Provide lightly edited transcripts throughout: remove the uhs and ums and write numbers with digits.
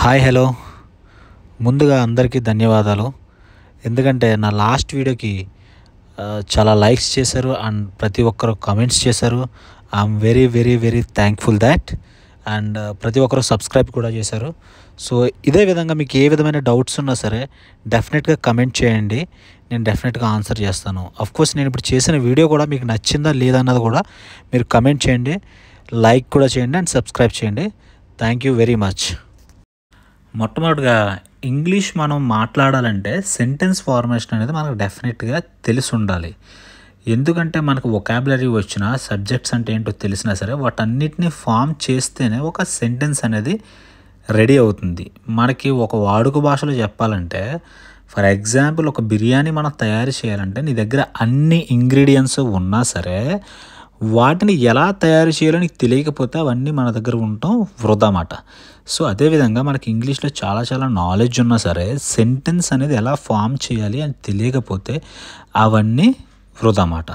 Hi hello ముందుగా అందరికీ ధన్యవాదాలు. ఎందుకంటే నా లాస్ట్ వీడియోకి చాలా లైక్స్ చేశారు అండ్ ప్రతి ఒక్కరు కామెంట్స్ చేశారు. I'm very very very thankful that. And ప్రతి ఒక్కరు సబ్స్క్రైబ్ కూడా చేశారు. సో ఇదే విధంగా మీకు ఏ విధమైన డౌట్స్ ఉన్నా సరే డెఫినెట్గా కమెంట్ చేయండి, నేను డెఫినెట్గా ఆన్సర్ చేస్తాను. అఫ్కోర్స్ నేను ఇప్పుడు చేసిన వీడియో కూడా మీకు నచ్చిందా లేదా అన్నది కూడా మీరు కమెంట్ చేయండి, లైక్ కూడా చేయండి అండ్ సబ్స్క్రైబ్ చేయండి. Thank you very much. మొట్టమొదటిగా ఇంగ్లీష్ మనం మాట్లాడాలంటే సెంటెన్స్ ఫార్మేషన్ అనేది మనకు డెఫినెట్గా తెలిసి ఉండాలి. ఎందుకంటే మనకు వొకాబులరీ వచ్చినా సబ్జెక్ట్స్ అంటే ఏంటో తెలిసినా సరే వాటన్నిటిని ఫామ్ చేస్తేనే ఒక సెంటెన్స్ అనేది రెడీ అవుతుంది. మనకి ఒక వాడుక భాషలో చెప్పాలంటే ఫర్ ఎగ్జాంపుల్ ఒక బిర్యానీ మనం తయారు చేయాలంటే నీ దగ్గర అన్ని ఇంగ్రీడియంట్స్ ఉన్నా సరే వాటిని ఎలా తయారు చేయాలో నీకు తెలియకపోతే అవన్నీ మన దగ్గర ఉండటం వృధా మాట. సో అదేవిధంగా మనకి ఇంగ్లీష్లో చాలా నాలెడ్జ్ ఉన్నా సరే సెంటెన్స్ అనేది ఎలా ఫామ్ చేయాలి అని తెలియకపోతే అవన్నీ వృధా మాట.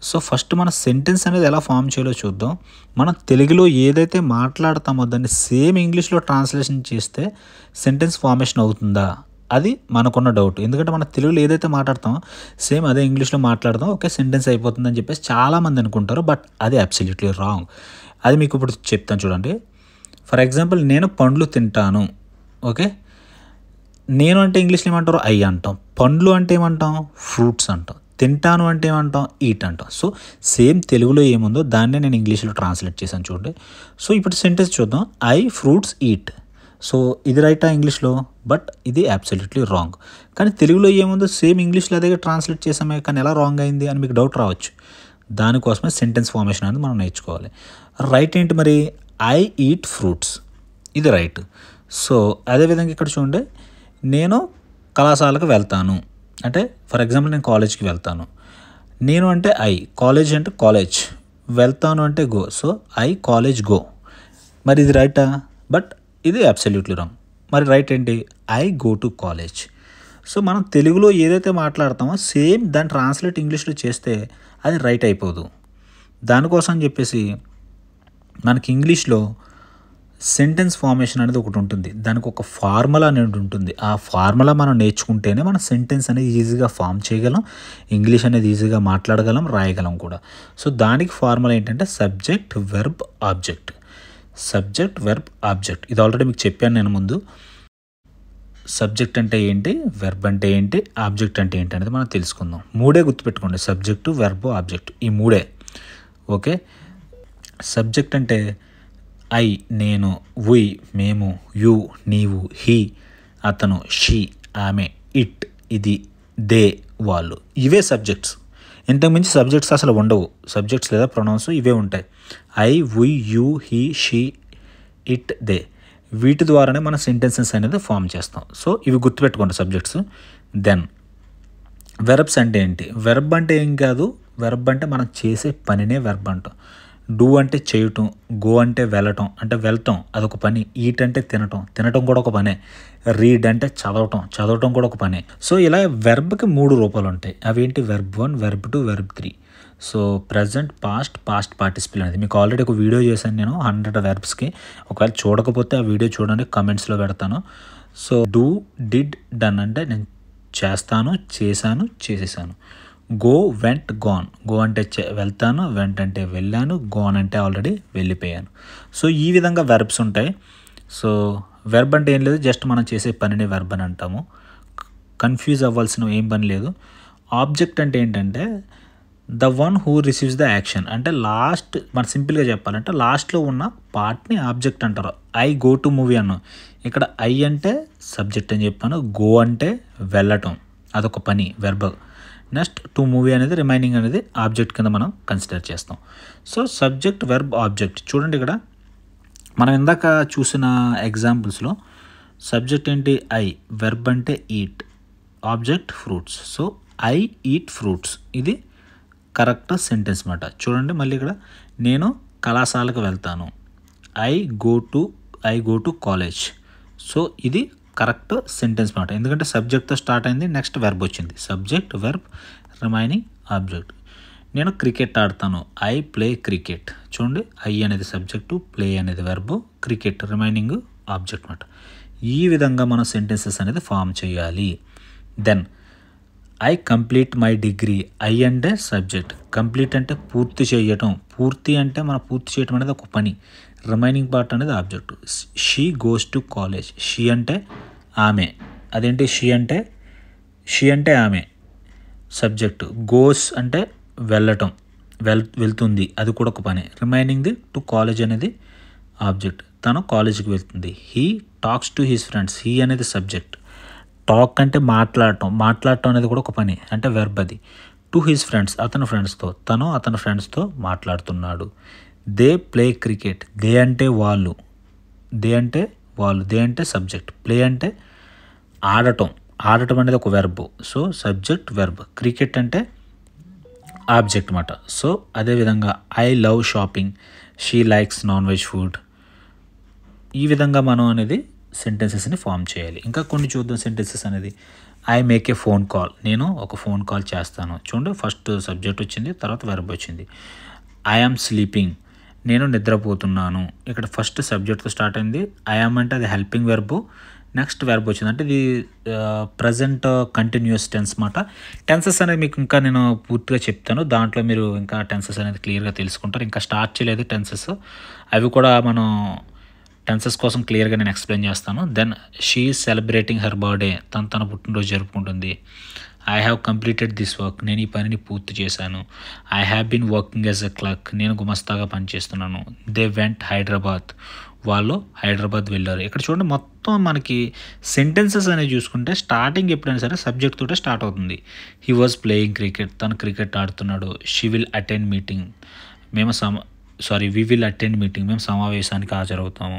సో ఫస్ట్ మన సెంటెన్స్ అనేది ఎలా ఫామ్ చేయాలో చూద్దాం. మనం తెలుగులో ఏదైతే మాట్లాడతామో దాన్ని సేమ్ ఇంగ్లీష్లో ట్రాన్స్లేషన్ చేస్తే సెంటెన్స్ ఫార్మేషన్ అవుతుందా, అది మనకున్న డౌట్. ఎందుకంటే మన తెలుగులో ఏదైతే మాట్లాడతామో సేమ్ అదే ఇంగ్లీష్లో మాట్లాడదాం, ఓకే సెంటెన్స్ అయిపోతుందని చెప్పేసి చాలామంది అనుకుంటారు. బట్ అది అబ్సల్యూట్లీ రాంగ్. అది మీకు ఇప్పుడు చెప్తాను చూడండి. ఫర్ ఎగ్జాంపుల్ నేను పండ్లు తింటాను, ఓకే. నేను అంటే ఇంగ్లీష్లో ఏమంటారు ఐ అంటాం, పండ్లు అంటే ఏమంటాం ఫ్రూట్స్ అంటాం, తింటాను అంటే ఏమంటాం ఈట్ అంటాం. సో సేమ్ తెలుగులో ఏముందో దాన్నే నేను ఇంగ్లీష్లో ట్రాన్స్లేట్ చేశాను చూడండి. సో ఇప్పుడు సెంటెన్స్ చూద్దాం. I fruits eat. సో ఇది రైటా ఇంగ్లీష్లో, బట్ ఇది అబ్సల్యూట్లీ రాంగ్. కానీ తెలుగులో ఏముందో సేమ్ ఇంగ్లీష్లో అదే ట్రాన్స్లేట్ చేసామే, కానీ ఎలా రాంగ్ అయింది అని మీకు డౌట్ రావచ్చు. దానికోసమే సెంటెన్స్ ఫార్మేషన్ అనేది మనం నేర్చుకోవాలి. రైట్ ఏంటి మరి, ఐ ఈట్ ఫ్రూట్స్, ఇది రైట్. సో అదేవిధంగా ఇక్కడ చూడండి, నేను కళాశాలకు వెళ్తాను అంటే ఫర్ ఎగ్జాంపుల్ నేను కాలేజ్కి వెళ్తాను. నేను అంటే ఐ, కాలేజ్ అంటే కాలేజ్, వెళ్తాను అంటే go. So I college go. మరి ఇది రైటా, బట్ ఇది అబ్సల్యూట్లీ రాంగ్. మరి రైట్ ఏంటి, I go to college. So మనం తెలుగులో ఏదైతే మాట్లాడతామో సేమ్ దాన్ని ట్రాన్స్లేట్ ఇంగ్లీష్లో చేస్తే అది రైట్ అయిపోదు. దానికోసం అని చెప్పేసి మనకి ఇంగ్లీష్లో సెంటెన్స్ ఫార్మేషన్ అనేది ఒకటి ఉంటుంది, దానికి ఒక ఫార్ములా అనేది ఉంటుంది. ఆ ఫార్ములా మనం నేర్చుకుంటేనే మన సెంటెన్స్ అనేది ఈజీగా ఫామ్ చేయగలం, ఇంగ్లీష్ అనేది ఈజీగా మాట్లాడగలం, రాయగలం కూడా. సో దానికి ఫార్ములా ఏంటంటే subject verb object. Subject verb object ఇది ఆల్రెడీ మీకు చెప్పాను నేను ముందు. సబ్జెక్ట్ అంటే ఏంటి, వెర్బ్ అంటే ఏంటి, ఆబ్జెక్ట్ అంటే ఏంటి అనేది మనం తెలుసుకుందాం. మూడే గుర్తుపెట్టుకోండి, సబ్జెక్టు వెర్బ్ ఆబ్జెక్ట్, ఈ మూడే, ఓకే. సబ్జెక్ట్ అంటే ఐ నేను, వి మేము, యు నీవు, హీ అతను, షీ ఆమె, ఇట్ ఇది, దే వాళ్ళు, ఇవే సబ్జెక్ట్స్. ఇంతకుమించి సబ్జెక్ట్స్ అసలు ఉండవు. సబ్జెక్ట్స్ లేదా ప్రొనౌన్స్ ఇవే ఉంటాయి. I we you he she it they, వీటి ద్వారానే మన సెంటెన్సెస్ అనేది ఫామ్ చేస్తాం. సో ఇవి గుర్తుపెట్టుకోండి సబ్జెక్ట్స్. దెన్ వెర్బ్స్ అంటే ఏంటి, వెర్బ్ అంటే ఏం కాదు, వెర్బ్ అంటే మనం చేసే పనినే వెర్బ్ అంటాం. డూ అంటే చేయటం, గో అంటే వెళ్ళటం అంటే వెళ్తాం, అదొక పని. ఈట్ అంటే తినటం, తినటం కూడా ఒక పనే. రీడ్ అంటే చదవటం, చదవటం కూడా ఒక పనే. సో ఇలా వెర్బ్కి 3 రూపాలు ఉంటాయి. అవేంటి, verb 1, verb 2, verb 3. So present, past, past participle అనేది మీకు ఆల్రెడీ ఒక వీడియో చేశాను నేను 100 వెర్బ్స్కి. ఒకవేళ చూడకపోతే ఆ వీడియో చూడండి, కమెంట్స్లో పెడతాను. సో డూ, డిడ్, డన్ అంటే నేను చేస్తాను, చేశాను, చేసేసాను. Go, vent, gone. గో అంటే వెళ్తాను, వెంట్ అంటే వెళ్ళాను, గాన్ అంటే ఆల్రెడీ వెళ్ళిపోయాను. సో ఈ విధంగా వెర్బ్స్ ఉంటాయి. సో వెర్బ్ అంటే ఏం లేదు, జస్ట్ మనం చేసే పనిని వెర్బ్ అని అంటాము. కన్ఫ్యూజ్ అవ్వాల్సిన ఏం పని లేదు. ఆబ్జెక్ట్ అంటే ఏంటంటే the one who receives the action అంటే లాస్ట్, మనం సింపుల్గా చెప్పాలంటే లాస్ట్లో ఉన్న పార్ట్ని ఆబ్జెక్ట్ అంటారు. ఐ గో టు మూవీ అన్నాం, ఇక్కడ ఐ అంటే సబ్జెక్ట్ అని చెప్పాను, గో అంటే వెళ్ళటం అదొక పని వెర్బ్. నెక్స్ట్ టు మూవీ అనేది రిమైనింగ్ అనేది ఆబ్జెక్ట్ కింద మనం కన్సిడర్ చేస్తాం. సో సబ్జెక్ట్ వెర్బ్ ఆబ్జెక్ట్ చూడండి. ఇక్కడ మనం ఇందాక చూసిన ఎగ్జాంపుల్స్లో సబ్జెక్ట్ ఏంటి ఐ, వెర్బ్ అంటే eat, object fruits. So I eat fruits, ఇది కరెక్ట్ సెంటెన్స్ మాట. చూడండి మళ్ళీ ఇక్కడ నేను కళాశాలకు వెళ్తాను, I go to college. So ఇది కరెక్ట్ సెంటెన్స్ మాట, ఎందుకంటే సబ్జెక్ట్తో స్టార్ట్ అయింది, నెక్స్ట్ వెర్బ్ వచ్చింది. Subject verb remaining object. నేను క్రికెట్ ఆడతాను, ఐ ప్లే క్రికెట్. చూడండి ఐ అనేది సబ్జెక్టు, ప్లే అనేది వెర్బ్, క్రికెట్ రిమైనింగ్ ఆబ్జెక్ట్ మాట. ఈ విధంగా మనం సెంటెన్సెస్ అనేది ఫామ్ చేయాలి. Then I complete my degree. I అంటే సబ్జెక్ట్, కంప్లీట్ అంటే పూర్తి చేయటం. పూర్తి అంటే మనం పూర్తి చేయటం అనేది ఒక పని, రిమైనింగ్ పార్ట్ అనేది object. She goes to college. She అంటే ఆమె, అదేంటి షీ అంటే ఆమె సబ్జెక్టు. గోస్ అంటే వెళ్ళటం, వెళ్తుంది, అది కూడా ఒక పని. రిమైనింగ్ది టు కాలేజ్ అనేది ఆబ్జెక్ట్, తను కాలేజీకి వెళ్తుంది. He talks to his friends. He అనేది సబ్జెక్ట్, టాక్ అంటే మాట్లాడటం అనేది కూడా ఒక పని, అంటే వెర్బ్ అది. టు హిస్ ఫ్రెండ్స్, అతని ఫ్రెండ్స్తో, తను అతని ఫ్రెండ్స్తో మాట్లాడుతున్నాడు. They play cricket. దే అంటే వాళ్ళు, దే అంటే సబ్జెక్ట్. ప్లే అంటే ఆడటం అనేది ఒక verb. So subject verb. Cricket అంటే ఆబ్జెక్ట్ అన్నమాట. సో అదేవిధంగా I love shopping. She likes non veg food. ఈ విధంగా మనం అనేది సెంటెన్సెస్ని ఫామ్ చేయాలి. ఇంకా కొన్ని చూద్దాం సెంటెన్సెస్ అనేది. I make a phone call. నేను ఒక ఫోన్ కాల్ చేస్తాను. చూడండి, ఫస్ట్ సబ్జెక్ట్ వచ్చింది, తర్వాత వెర్బ్ వచ్చింది. I am sleeping. నేను నిద్రపోతున్నాను. ఇక్కడ ఫస్ట్ సబ్జెక్ట్తో స్టార్ట్ అయింది. ఐ యామ్ అంటే అది హెల్పింగ్ వెర్బ్, నెక్స్ట్ వెర్బ్ వచ్చింది. అంటే ఇది ప్రజెంట్ కంటిన్యూస్ టెన్స్ మాట. టెన్సెస్ అనేది మీకు ఇంకా నేను పూర్తిగా చెప్తాను, దాంట్లో మీరు ఇంకా టెన్సెస్ అనేది క్లియర్గా తెలుసుకుంటారు. ఇంకా స్టార్ట్ చేయలేదు టెన్సెస్, అవి కూడా మనం టెన్సెస్ కోసం క్లియర్గా నేను ఎక్స్ప్లెయిన్ చేస్తాను. Then she is celebrating her birthday. తన పుట్టినరోజు జరుపుకుంటుంది. I have completed this work. నేను ఈ పనిని పూర్తి చేశాను. I have been working as a clerk. నేను గుమస్తాగా పనిచేస్తున్నాను. They went Hyderabad. వాళ్ళు హైదరాబాద్ వెళ్ళారు. ఇక్కడ చూడండి, మొత్తం మనకి సెంటెన్సెస్ అనేది చూసుకుంటే స్టార్టింగ్ ఎప్పుడైనా సరే సబ్జెక్ట్ తోటే స్టార్ట్ అవుతుంది. He was playing cricket. తను క్రికెట్ ఆడుతున్నాడు. She will attend meeting. We will attend meeting. మేము సమావేశానికి హాజరవుతాము.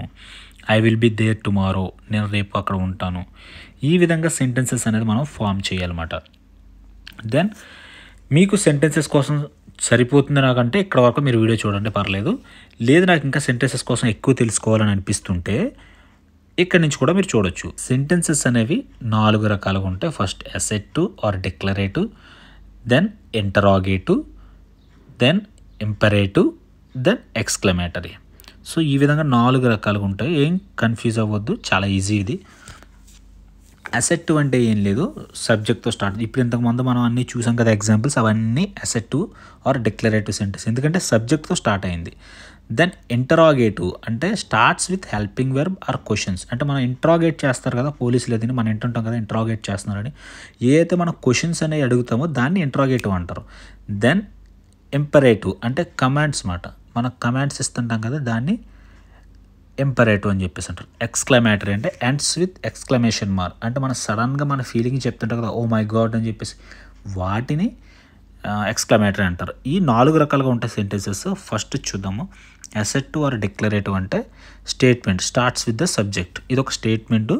I will be there tomorrow. నేను రేపు అక్కడ ఉంటాను. ఈ విధంగా సెంటెన్సెస్ అనేది మనం ఫామ్ చేయాలన్నమాట. దెన్ మీకు సెంటెన్సెస్ కోసం సరిపోతుంది నాకంటే ఇక్కడ వరకు మీరు వీడియో చూడండి, పర్లేదు. లేదు నాకు ఇంకా సెంటెన్సెస్ కోసం ఎక్కువ తెలుసుకోవాలని అనిపిస్తుంటే ఇక్కడ నుంచి కూడా మీరు చూడొచ్చు. సెంటెన్సెస్ అనేవి 4 రకాలుగా ఉంటాయి. First assertive or declarative, then interrogative, then imperative, then exclamatory. So ఈ విధంగా 4 రకాలుగా ఉంటాయి. ఏం కన్ఫ్యూజ్ అవ్వద్దు, చాలా ఈజీ ఇది. అసెర్టివ్ అంటే ఏం లేదు, సబ్జెక్ట్తో స్టార్ట్. ఇప్పుడు ఇంతకుముందు మనం అన్నీ చూసాం కదా ఎగ్జాంపుల్స్, అవన్నీ అసెర్టివ్ ఆర్ డిక్లరేటివ్ సెంటెన్స్, ఎందుకంటే సబ్జెక్ట్తో స్టార్ట్ అయింది. దెన్ ఇంటరాగేటివ్ అంటే starts with helping verb or questions. అంటే మనం ఇంట్రాగేట్ చేస్తారు కదా పోలీసులు, ఏదైనా మనం వింటుంటాం కదా ఇంట్రాగేట్ చేస్తున్నారని. ఏదైతే మనం క్వశ్చన్స్ అనేవి అడుగుతామో దాన్ని ఇంట్రాగేటివ్ అంటారు. దెన్ ఇంపరేటివ్ అంటే కమాండ్స్ మాట, మనం కమాండ్స్ ఇస్తుంటాం కదా, దాన్ని ఇంపరేటివ్ అని చెప్పేసి అంటారు. ఎక్స్క్లమేటరీ అంటే ఎండ్స్ విత్ ఎక్స్క్లమేషన్ మార్క్, అంటే మనం సడన్గా మన ఫీలింగ్ చెప్తుంటాం కదా, ఓ మై గాడ్ అని చెప్పేసి, వాటిని ఎక్స్క్లమేటరీ అంటారు. ఈ 4 రకాలుగా ఉంటాయి సెంటెన్సెస్. ఫస్ట్ చూద్దాము. అసెర్టివ్ ఆర్ డిక్లరేటివ్ అంటే statement starts with the subject. ఇది ఒక స్టేట్మెంటు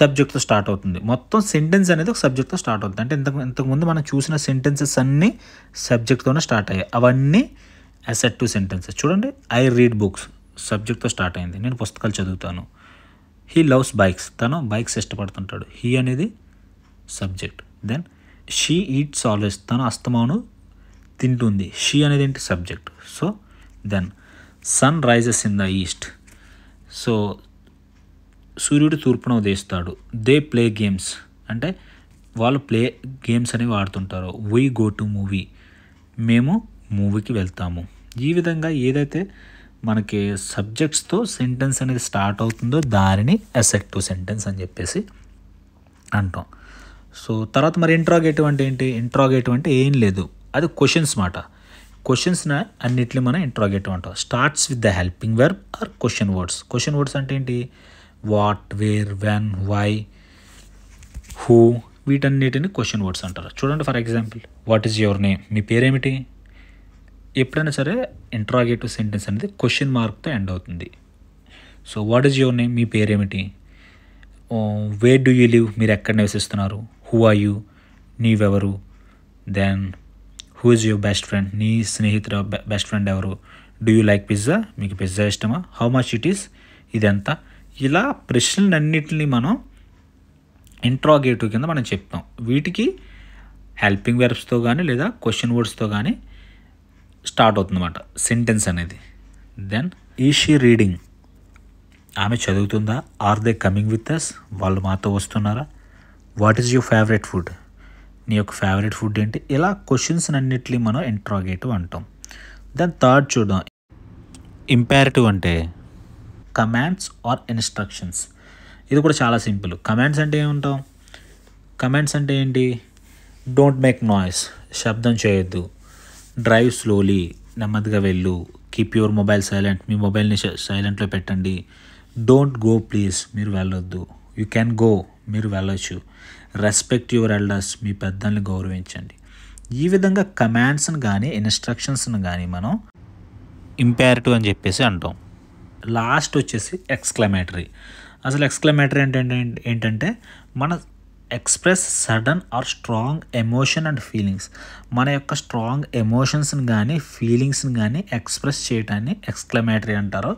సబ్జెక్ట్తో స్టార్ట్ అవుతుంది. మొత్తం సెంటెన్స్ అనేది ఒక సబ్జెక్ట్తో స్టార్ట్ అవుతుంది. అంటే ఇంతకుముందు మనం చూసిన సెంటెన్సెస్ అన్నీ సబ్జెక్ట్తోనే స్టార్ట్ అయ్యాయి, అవన్నీ అసెర్టివ్ సెంటెన్సెస్. చూడండి, ఐ రీడ్ బుక్స్ సబ్జెక్ట్తో స్టార్ట్ అయింది, నేను పుస్తకాలు చదువుతాను. హీ లవ్స్ బైక్స్, తను బైక్స్ ఇష్టపడుతుంటాడు. హీ అనేది subject. Then she eats always, తను అస్తమాను తింటుంది. షీ అనేది ఏంటి subject. So then sun rises in the east, so సూర్యుడు తూర్పున ఉదయిస్తాడు. దే ప్లే గేమ్స్ అంటే వాళ్ళు ప్లే గేమ్స్ అనేవి ఆడుతుంటారు. వీ గో టు మూవీ, మేము మూవీకి వెళ్తాము. ఈ విధంగా ఏదైతే మనకి సబ్జెక్ట్స్తో సెంటెన్స్ అనేది స్టార్ట్ అవుతుందో దానిని అసెర్టివ్ సెంటెన్స్ అని చెప్పేసి అంటాం. సో తర్వాత మరి ఇంట్రాగేటివ్ అంటే ఏంటి? ఇంట్రాగేటివ్ అంటే ఏం లేదు, అది క్వశ్చన్స్ మాట. క్వశ్చన్స్ని అన్నిటిని మనం ఇంట్రాగేటివ్ అంటాం. Starts with the helping verb or question words. Question words అంటే ఏంటి? What, where, when, why, who, వీటన్నిటిని క్వశ్చన్ వర్డ్స్ అంటారు. చూడండి, for example, what is your name, మీ పేరేమిటి? ఎప్పుడైనా సరే ఇంట్రాగేటివ్ సెంటెన్స్ అనేది క్వశ్చన్ మార్క్తో ఎండ్ అవుతుంది. So what is your name, మీ పేరేమిటి? వేర్ డూ యూ లివ్, మీరు ఎక్కడ నివసిస్తున్నారు? హూ ఆర్ యూ, నీవెవరు? Then who is your best friend, నీ స్నేహితుడు బెస్ట్ ఫ్రెండ్ ఎవరు? డూ యూ లైక్ పిజ్జా, మీకు పిజ్జా ఇష్టమా? హౌ మచ్ ఇట్ ఈస్, ఇదెంత? ఇలా ప్రశ్నలన్నింటినీ మనం ఇంట్రాగేటివ్ కింద మనం చెప్తాం. వీటికి హెల్పింగ్ వెర్బ్స్తో కానీ లేదా క్వశ్చన్ వర్డ్స్తో కానీ స్టార్ట్ అవుతుందన్నమాట సెంటెన్స్ అనేది. దెన్ ఈజ్ షీ రీడింగ్, ఆమె చదువుతుందా? Are they coming with us? వాళ్ళు మాతో వస్తున్నారా? What is your favourite food? నీ యొక్క ఫేవరెట్ ఫుడ్ ఏంటి? ఇలా క్వశ్చన్స్ అన్నిటిని మనం ఇంట్రాగేటివ్ అంటాం. దాని థర్డ్ చూద్దాం. ఇంపారేటివ్ అంటే కమాండ్స్ ఆర్ ఇన్స్ట్రక్షన్స్. ఇది కూడా చాలా సింపుల్. కమాండ్స్ అంటే ఏమంటాం? కమాండ్స్ అంటే ఏంటి? డోంట్ మేక్ నాయిస్, శబ్దం చేయొద్దు. డ్రైవ్ స్లోలీ, నెమ్మదిగా వెళ్ళు. కీప్ యువర్ మొబైల్ సైలెంట్, మీ మొబైల్ని సైలెంట్లో పెట్టండి. డోంట్ గో ప్లీజ్, మీరు వెళ్ళొద్దు. యూ క్యాన్ గో, మీరు వెళ్ళొచ్చు. రెస్పెక్ట్ యువర్ ఎల్డర్స్, మీ పెద్దల్ని గౌరవించండి. ఈ విధంగా కమాండ్స్ని కానీ ఇన్స్ట్రక్షన్స్ని కానీ మనం ఇంపారేటివ్ అని చెప్పేసి అంటాం. లాస్ట్ వచ్చేసి ఎక్స్క్లమేటరీ. అసలు ఎక్స్క్లమేటరీ ఏంటంటే మన express sudden or strong emotion and feelings. మన యొక్క స్ట్రాంగ్ ఎమోషన్స్ని కానీ ఫీలింగ్స్ని కానీ ఎక్స్ప్రెస్ చేయడాన్ని ఎక్స్క్లమేటరీ అంటారు.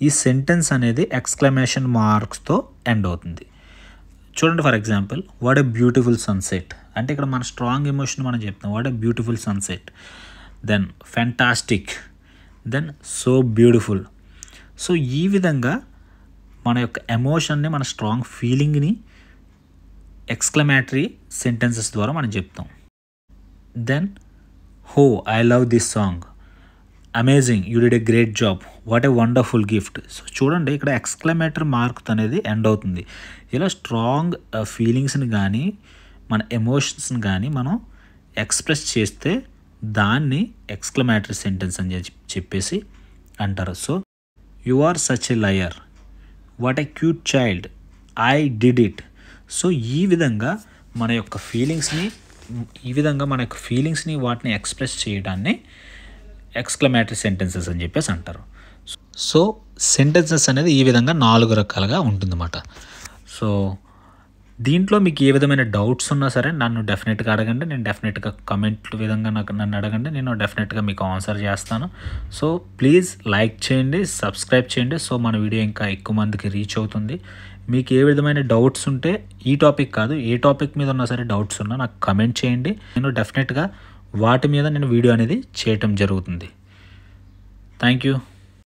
ఈ సెంటెన్స్ అనేది ఎక్స్క్లమేషన్ మార్క్స్తో ఎండ్ అవుతుంది. చూడండి, for example, what a beautiful sunset అంటే ఇక్కడ మన స్ట్రాంగ్ ఎమోషన్ మనం చెప్తాం. What a beautiful sunset. Then fantastic, then so beautiful. So ఈ విధంగా మన యొక్క ఎమోషన్ని, మన స్ట్రాంగ్ ఫీలింగ్ని ఎక్స్క్లమేటరీ సెంటెన్సెస్ ద్వారా మనం చెప్తాం. దెన్ హో I love this song, amazing, you did a great job, what a wonderful gift. So చూడండి, ఇక్కడ ఎక్స్క్లమేటరీ మార్క్ అనేది ఎండ్ అవుతుంది. ఇలా స్ట్రాంగ్ ఫీలింగ్స్ని కానీ మన ఎమోషన్స్ని కానీ మనం ఎక్స్ప్రెస్ చేస్తే దాన్ని ఎక్స్క్లమేటరీ సెంటెన్స్ అని చెప్పేసి అంటారు. So you are such a liar, what a cute child, I did it. So ఈ విధంగా మన యొక్క ఫీలింగ్స్ని వాటిని ఎక్స్ప్రెస్ చేయడాన్ని ఎక్స్క్లమేటరీ సెంటెన్సెస్ అని చెప్పేసి అంటారు. సో సెంటెన్సెస్ అనేది ఈ విధంగా 4 రకాలుగా ఉంటుందన్నమాట. సో దీంట్లో మీకు ఏ విధమైన డౌట్స్ ఉన్నా సరే నన్ను డెఫినెట్గా అడగండి. నేను డెఫినెట్గా కమెంట్ విధంగా నన్ను అడగండి, నేను డెఫినెట్గా మీకు ఆన్సర్ చేస్తాను. సో ప్లీజ్ లైక్ చేయండి, సబ్స్క్రైబ్ చేయండి. సో మన వీడియో ఇంకా ఎక్కువ మందికి రీచ్ అవుతుంది. మీకు ఏ విధమైన డౌట్స్ ఉంటే, ఈ టాపిక్ కాదు ఏ టాపిక్ మీద ఉన్నా సరే డౌట్స్ ఉన్నా నాకు కమెంట్ చేయండి. నేను డెఫినెట్గా వాటి మీద నేను వీడియో అనేది చేయటం జరుగుతుంది. Thank you.